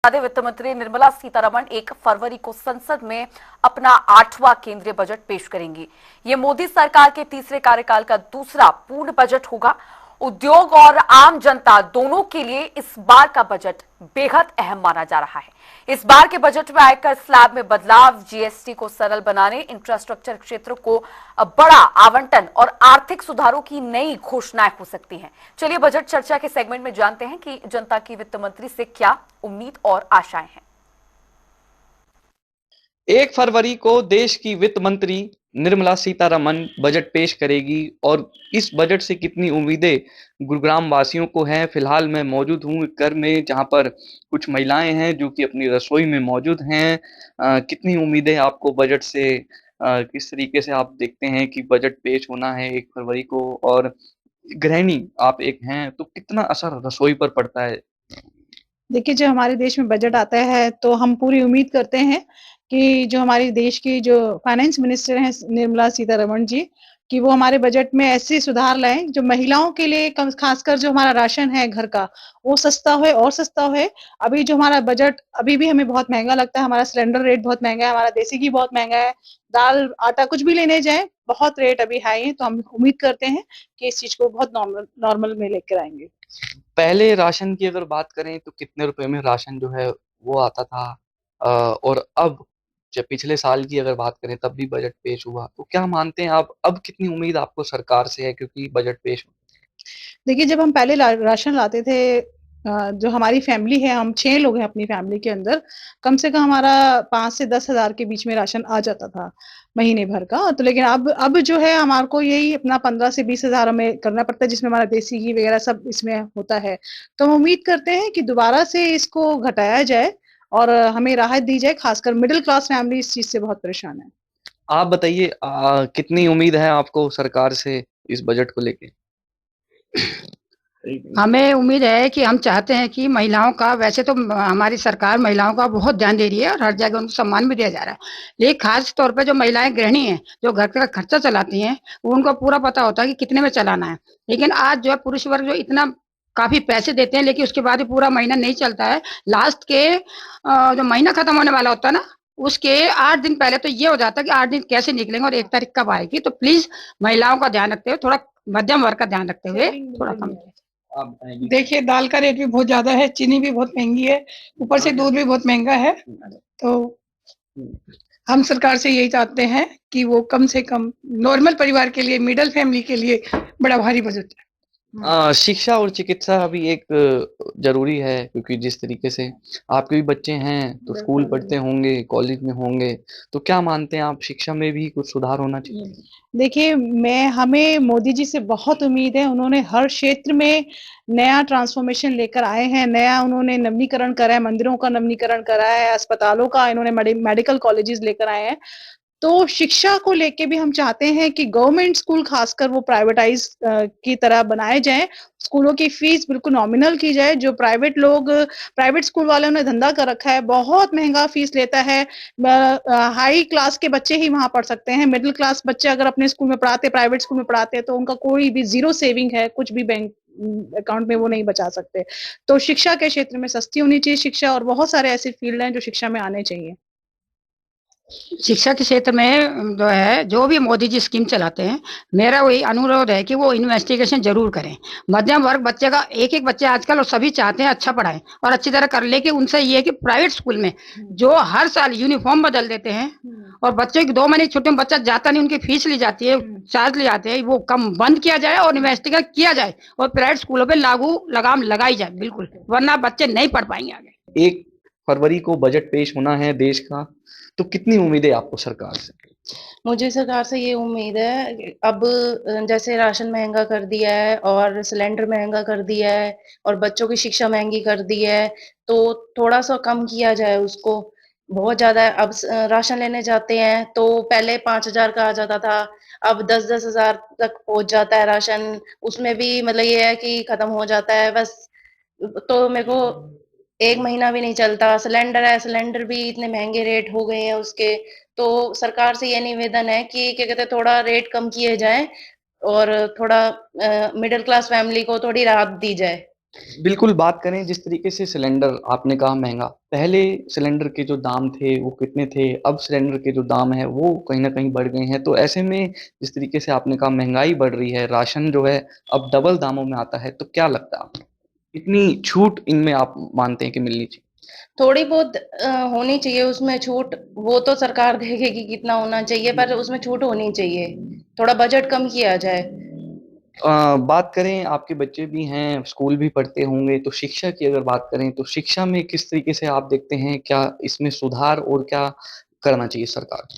वित्त मंत्री निर्मला सीतारमण 1 फरवरी को संसद में अपना 8वां केंद्रीय बजट पेश करेंगी। ये मोदी सरकार के तीसरे कार्यकाल का दूसरा पूर्ण बजट होगा। उद्योग और आम जनता दोनों के लिए इस बार का बजट बेहद अहम माना जा रहा है। इस बार के बजट में आयकर स्लैब में बदलाव, जीएसटी को सरल बनाने, इंफ्रास्ट्रक्चर क्षेत्र को बड़ा आवंटन और आर्थिक सुधारों की नई घोषणाएं हो सकती हैं। चलिए बजट चर्चा के सेगमेंट में जानते हैं कि जनता की वित्त मंत्री से क्या उम्मीद और आशाएं हैं। 1 फरवरी को देश की वित्त मंत्री निर्मला सीतारमण बजट पेश करेगी और इस बजट से कितनी उम्मीदें गुरुग्राम वासियों को हैं। फिलहाल मैं मौजूद हूँ घर में, जहाँ पर कुछ महिलाएं हैं जो कि अपनी रसोई में मौजूद हैं। कितनी उम्मीदें आपको बजट से, किस तरीके से आप देखते हैं कि बजट पेश होना है 1 फरवरी को, और गृहिणी आप एक हैं तो कितना असर रसोई पर पड़ता है? देखिए, जो हमारे देश में बजट आता है तो हम पूरी उम्मीद करते हैं कि जो हमारे देश की जो फाइनेंस मिनिस्टर हैं निर्मला सीतारमण जी, कि वो हमारे बजट में ऐसे सुधार लाएँ जो महिलाओं के लिए खासकर जो हमारा राशन है घर का, वो सस्ता होए और सस्ता होए। अभी जो हमारा बजट अभी भी हमें बहुत महँगा लगता है, हमारा सिलेंडर रेट बहुत महँगा है, हमारा देसी घी बहुत महँगा है, दाल, आटा कुछ भी लेने जाएँ, बहुत रेट अभी हाई है, तो हम उम्मीद करते हैं कि इस चीज़ को बहुत नॉर्मल में लेकर आएँगे। पहले राशन की अगर बात करें तो कितने रुपए में राशन जो है वो आता था, और अब जब पिछले साल की अगर बात करें तब भी बजट पेश हुआ, तो क्या मानते हैं आप अब कितनी उम्मीद आपको सरकार से है, क्योंकि बजट पेश देखिए, जब हम पहले राशन लाते थे, जो हमारी फैमिली है, हम 6 लोग हैं अपनी फैमिली के अंदर, कम से कम हमारा 5 से 10,000 के बीच में राशन आ जाता था, महीने भर का। तो लेकिन अब जो है हमारे को यही अपना 15 से 20,000 हमें करना पड़ता है, जिसमें हमारा देसी घी वगैरह सब इसमें होता है। तो हम उम्मीद करते हैं कि दोबारा से इसको घटाया जाए और हमें राहत दी जाए, खासकर मिडल क्लास फैमिली इस चीज़ से बहुत परेशान है। आप बताइए, कितनी उम्मीद है आपको सरकार से इस बजट को लेके? हमें उम्मीद है कि हम चाहते हैं कि महिलाओं का, वैसे तो हमारी सरकार महिलाओं का बहुत ध्यान दे रही है और हर जगह उनको सम्मान भी दिया जा रहा है, लेकिन खास तौर पे जो महिलाएं गृहिणी हैं, जो घर का खर्चा चलाती हैं, उनको पूरा पता होता है कि कितने में चलाना है। लेकिन आज जो है पुरुष वर्ग जो इतना काफी पैसे देते हैं, लेकिन उसके बाद भी पूरा महीना नहीं चलता है। लास्ट के जो महीना खत्म होने वाला होता है ना, उसके 8 दिन पहले तो ये हो जाता है कि 8 दिन कैसे निकलेंगे और 1 तारीख कब आएगी। तो प्लीज महिलाओं का ध्यान रखते हुए, थोड़ा मध्यम वर्ग का ध्यान रखते हुए थोड़ा कम। देखिए, दाल का रेट भी बहुत ज़्यादा है, चीनी भी बहुत महँगी है, ऊपर से दूध भी बहुत महँगा है। तो हम सरकार से यही चाहते हैं कि वो कम से कम नॉर्मल परिवार के लिए, मिडल फैमिली के लिए बड़ा भारी बजट है। शिक्षा और चिकित्सा भी एक ज़रूरी है, क्योंकि जिस तरीके से आपके भी बच्चे हैं तो स्कूल पढ़ते होंगे, कॉलेज में होंगे, तो क्या मानते हैं आप, शिक्षा में भी कुछ सुधार होना चाहिए? देखिए, हमें मोदी जी से बहुत उम्मीद है। उन्होंने हर क्षेत्र में नया ट्रांसफॉर्मेशन लेकर आए हैं, नया उन्होंने नवीनीकरण करा है, मंदिरों का नवीनीकरण करा है, अस्पतालों का इन्होंने मेडिकल कॉलेजेस लेकर आए हैं। तो शिक्षा को लेके भी हम चाहते हैं कि गवर्नमेंट स्कूल खासकर वो प्राइवेटाइज की तरह बनाए जाएँ। स्कूलों की फीस बिल्कुल नॉमिनल की जाए। जो प्राइवेट स्कूल वालों ने धंधा कर रखा है, बहुत महँगा फीस लेता है। हाई क्लास के बच्चे ही वहाँ पढ़ सकते हैं। मिडल क्लास बच्चे अगर अपने स्कूल में पढ़ाते, प्राइवेट स्कूल में पढ़ाते हैं, तो उनका कोई भी ज़ीरो सेविंग है, कुछ भी बैंक अकाउंट में वो नहीं बचा सकते। तो शिक्षा के क्षेत्र में सस्ती होनी चाहिए शिक्षा, और बहुत सारे ऐसे फील्ड हैं जो शिक्षा में आने चाहिए। शिक्षा के क्षेत्र में जो है, जो भी मोदी जी स्कीम चलाते हैं, मेरा वही अनुरोध है कि वो इन्वेस्टिगेशन जरूर करें। मध्यम वर्ग बच्चे का, एक बच्चे आजकल और सभी चाहते हैं अच्छा पढ़ाएं और अच्छी तरह कर, लेकिन उनसे ये है कि प्राइवेट स्कूल में जो हर साल यूनिफॉर्म बदल देते हैं और बच्चे की 2 महीने की छुट्टी में बच्चा जाता नहीं, उनकी फीस ली जाती है, चार्ज ले जाते हैं, वो कम बंद किया जाए और इन्वेस्टिगेट किया जाए और प्राइवेट स्कूलों पर लगाम लगाई जाए बिल्कुल, वरना बच्चे नहीं पढ़ पाएंगे आगे। 1 फरवरी को बजट पेश होना है देश का, तो कितनी उम्मीदें आपको सरकार से? मुझे सरकार से ये उम्मीद है, अब जैसे राशन महँगा कर दिया है और सिलेंडर महँगा कर दिया है और बच्चों की शिक्षा महँगी कर दी है, तो थोड़ा-सा कम किया जाए उसको। बहुत ज़्यादा है, अब राशन लेने जाते हैं तो पहले 5,000 का आ जाता था, अब 10-10 हज़ार तक पहुँच जाता है राशन। उसमें भी मतलब ये है कि खत्म हो जाता है बस। तो मेरे को 1 महीना भी नहीं चलता। सिलेंडर है, सिलेंडर भी इतने महँगे रेट हो गए हैं उसके। तो सरकार से ये निवेदन है कि क्या कहते हैं, थोड़ा रेट कम किए जाएँ और थोड़ा मिडल क्लास फैमिली को थोड़ी राहत दी जाए। बिल्कुल, बात करें जिस तरीके से सिलेंडर आपने कहा महँगा, पहले सिलेंडर के जो दाम थे वो कितने थे, अब सिलेंडर के जो दाम हैं वो कहीं न कहीं बढ़ गए हैं। तो ऐसे में जिस तरीके से आपने कहा महँगाई बढ़ रही है, राशन जो है अब डबल दामों में आता है, तो क्या लगता है आपको? कितनी छूट इनमें आप मानते हैं कि मिलनी चाहिए? थोड़ी बहुत होनी चाहिए उसमें छूट, वो तो सरकार देखेगी कि कितना होना चाहिए, पर उसमें छूट होनी चाहिए, थोड़ा बजट कम किया जाए। बात करें आपके बच्चे भी हैं, स्कूल भी पढ़ते होंगे, तो शिक्षा की अगर बात करें, तो शिक्षा में किस तरीके से आप देखते हैं, क्या इसमें सुधार और क्या करना चाहिए सरकार को?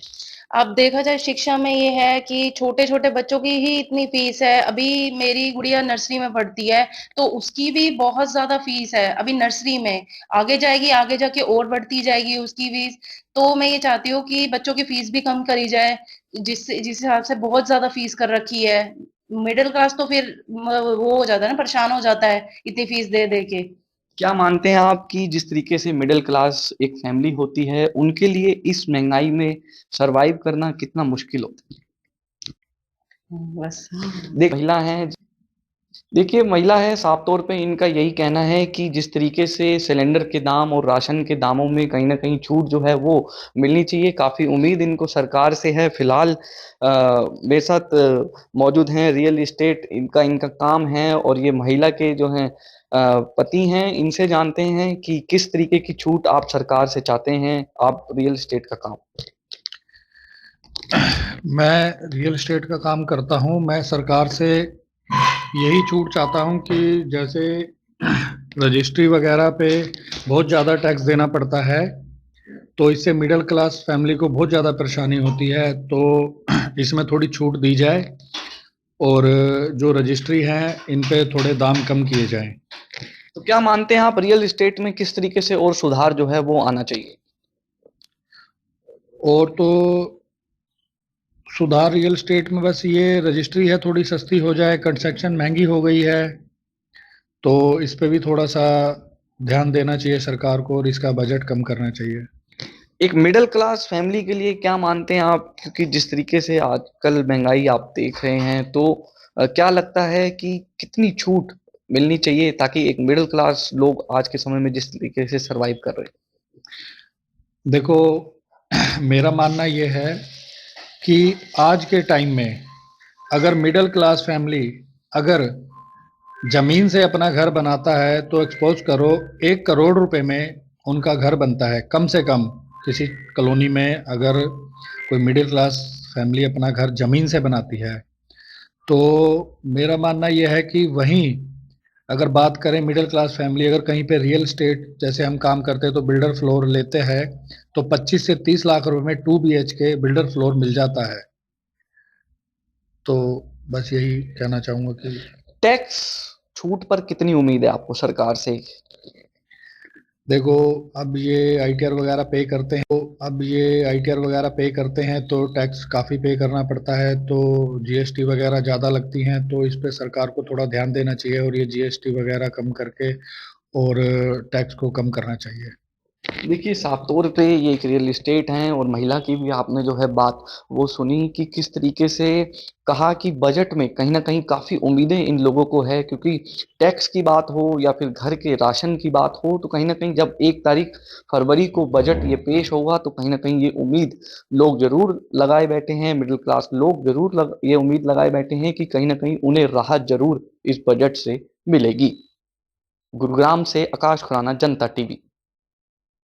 अब देखा जाए शिक्षा में ये है कि छोटे-छोटे बच्चों की ही इतनी फीस है। अभी मेरी गुड़िया नर्सरी में पढ़ती है, तो उसकी भी बहुत ज़्यादा फीस है, अभी नर्सरी में। आगे जाएगी, आगे जाके और बढ़ती जाएगी उसकी फीस। तो मैं ये चाहती हूँ कि बच्चों की फीस भी कम करी जाए, जिस हिसाब से बहुत ज़्यादा फीस कर रखी है। मिडल क्लास तो फिर वो हो जाता है ना, परेशान हो जाता है, इतनी फीस दे-दे के। क्या मानते हैं आप कि जिस तरीके से मिडिल क्लास एक फैमिली होती है, उनके लिए इस महँगाई में सर्वाइव करना कितना मुश्किल होता है? बस। महिला हैं देखिए, महिला है, साफ तौर पे इनका यही कहना है कि जिस तरीके से सिलेंडर के दाम और राशन के दामों में कहीं न कहीं छूट जो है वो मिलनी चाहिए। काफ़ी उम्मीद इनको सरकार से है। फिलहाल मेरे साथ मौजूद हैं रियल एस्टेट इनका इनका काम है और ये महिला के जो हैं पति हैं। इनसे जानते हैं कि किस तरीके की छूट आप सरकार से चाहते हैं? आप रियल एस्टेट का काम मैं रियल एस्टेट का काम करता हूँ। मैं सरकार से यही छूट चाहता हूँ कि जैसे रजिस्ट्री वगैरह पे बहुत ज़्यादा टैक्स देना पड़ता है, तो इससे मिडिल क्लास फैमिली को बहुत ज़्यादा परेशानी होती है। तो इसमें थोड़ी छूट दी जाए और जो रजिस्ट्री हैं इन पे थोड़े दाम कम किए जाएं। तो क्या मानते हैं आप रियल एस्टेट में किस तरीके से और सुधार जो है वो आना चाहिए? और तो सुधार रियल एस्टेट में बस ये रजिस्ट्री है थोड़ी सस्ती हो जाए, कंस्ट्रक्शन महंगी हो गई है, तो इस पे भी थोड़ा सा ध्यान देना चाहिए सरकार को और इसका बजट कम करना चाहिए। एक मिडिल क्लास फैमिली के लिए क्या मानते हैं आप? क्योंकि जिस तरीके से आजकल महंगाई आप देख रहे हैं, तो क्या लगता है कि कितनी छूट मिलनी चाहिए ताकि एक मिडिल क्लास लोग आज के समय में जिस तरीके से सरवाइव कर रहे हैं? देखो मेरा मानना ये है कि आज के टाइम में अगर मिडिल क्लास फैमिली अगर जमीन से अपना घर बनाता है तो एक्सपोज करो 1 करोड़ रुपए में उनका घर बनता है कम से कम। किसी कॉलोनी में अगर कोई मिडिल क्लास फैमिली अपना घर जमीन से बनाती है, तो मेरा मानना यह है कि वहीं अगर बात करें मिडिल क्लास फैमिली अगर कहीं पे रियल एस्टेट जैसे हम काम करते हैं तो बिल्डर फ्लोर लेते हैं, तो 25 से 30 लाख रुपए में 2 BHK बिल्डर फ्लोर मिल जाता है। तो बस यही कहना चाहूंगा कि टैक्स छूट पर कितनी उम्मीद है आपको सरकार से? देखो अब ये ITR वगैरह पे करते हैं, तो टैक्स काफ़ी पे करना पड़ता है, तो GST वगैरह ज़्यादा लगती हैं, तो इस पे सरकार को थोड़ा ध्यान देना चाहिए और ये GST वगैरह कम करके और टैक्स को कम करना चाहिए। देखिए, साफ तौर पे ये एक रियल एस्टेट हैं और महिला की भी आपने जो है बात वो सुनी कि किस तरीके से कहा कि बजट में कहीं न कहीं काफ़ी उम्मीदें इन लोगों को है क्योंकि टैक्स की बात हो या फिर घर के राशन की बात हो, तो कहीं न कहीं जब 1 तारीख फरवरी को बजट ये पेश होगा, तो कहीं न कहीं ये उम्मीद लोग ज़रूर लगाए बैठे हैं, मिडल क्लास लोग ज़रूर ये उम्मीद लगाए बैठे हैं कि कहीं न कहीं उन्हें राहत ज़रूर इस बजट से मिलेगी। गुरुग्राम से आकाश खुराना, जनता टीवी।